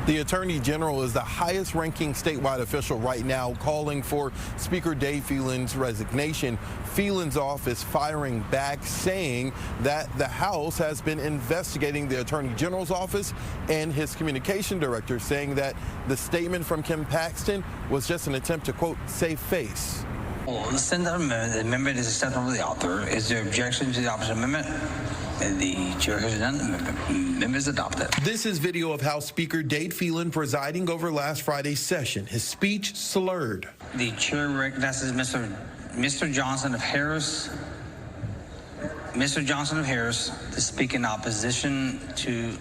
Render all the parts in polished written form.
The Attorney General is the highest-ranking statewide official right now, calling for Speaker Dave Phelan's resignation. Phelan's office firing back, saying that the House has been investigating the Attorney General's office, and his communication director saying that the statement from Kim Paxton was just an attempt to, quote, save face. Well, send out the amendment is acceptable to the author. Is there objection to the opposite amendment? The chair has done. The amendment is adopted. This is video of House Speaker Dave Phelan presiding over last Friday's session. His speech slurred. The chair recognizes Mr. Johnson of Harris. Mr. Johnson of Harris to speak in opposition to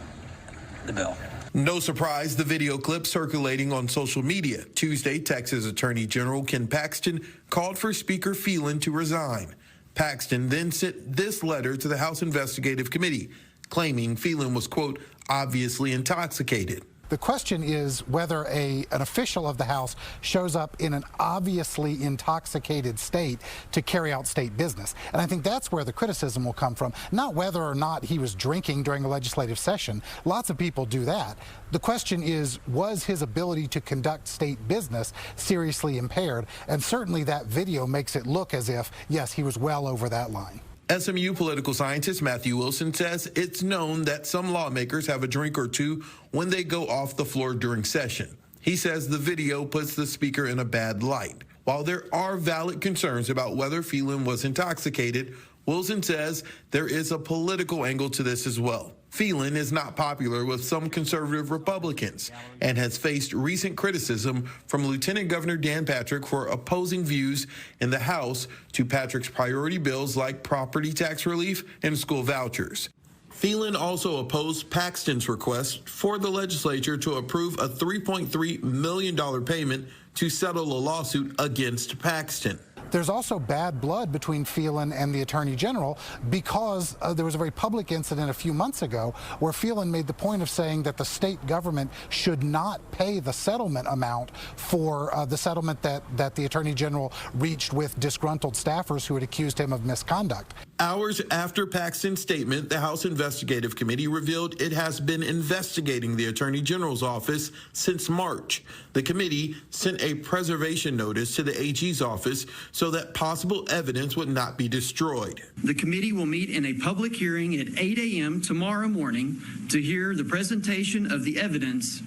the bill. No surprise, the video clip circulating on social media. Tuesday, Texas Attorney General Ken Paxton called for Speaker Phelan to resign. Paxton then sent this letter to the House Investigative Committee, claiming Phelan was, quote, obviously intoxicated. The question is whether an official of the House shows up in an obviously intoxicated state to carry out state business. And I think that's where the criticism will come from, not whether or not he was drinking during a legislative session. Lots of people do that. The question is, was his ability to conduct state business seriously impaired? And certainly that video makes it look as if, yes, he was well over that line. SMU political scientist Matthew Wilson says it's known that some lawmakers have a drink or two when they go off the floor during session. He says the video puts the speaker in a bad light. While there are valid concerns about whether Phelan was intoxicated, Wilson says there is a political angle to this as well. Phelan is not popular with some conservative Republicans and has faced recent criticism from Lieutenant Governor Dan Patrick for opposing views in the House to Patrick's priority bills like property tax relief and school vouchers. Phelan also opposed Paxton's request for the legislature to approve a $3.3 million payment to settle a lawsuit against Paxton. There's also bad blood between Phelan and the Attorney General because there was a very public incident a few months ago where Phelan made the point of saying that the state government should not pay the settlement amount for the settlement that the Attorney General reached with disgruntled staffers who had accused him of misconduct. Hours after Paxton's statement, the House Investigative Committee revealed it has been investigating the Attorney General's office since March. The committee sent a preservation notice to the AG's office so that possible evidence would not be destroyed. The committee will meet in a public hearing at 8 a.m. tomorrow morning to hear the presentation of the evidence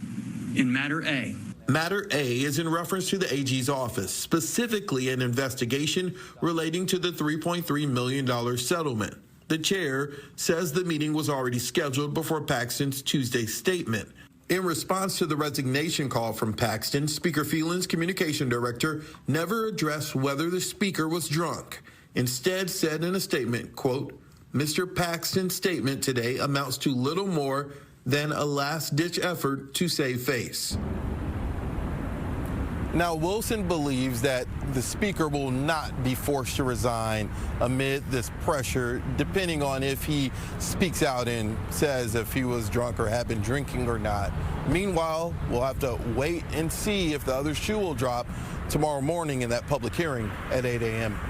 in Matter A. Matter A is in reference to the AG's office, specifically an investigation relating to the $3.3 million settlement. The chair says the meeting was already scheduled before Paxton's Tuesday statement. In response to the resignation call from Paxton, Speaker Phelan's communication director never addressed whether the speaker was drunk. Instead said in a statement, quote, Mr. Paxton's statement today amounts to little more than a last-ditch effort to save face. Now, Wilson believes that the speaker will not be forced to resign amid this pressure, depending on if he speaks out and says if he was drunk or had been drinking or not. Meanwhile, we'll have to wait and see if the other shoe will drop tomorrow morning in that public hearing at 8 a.m.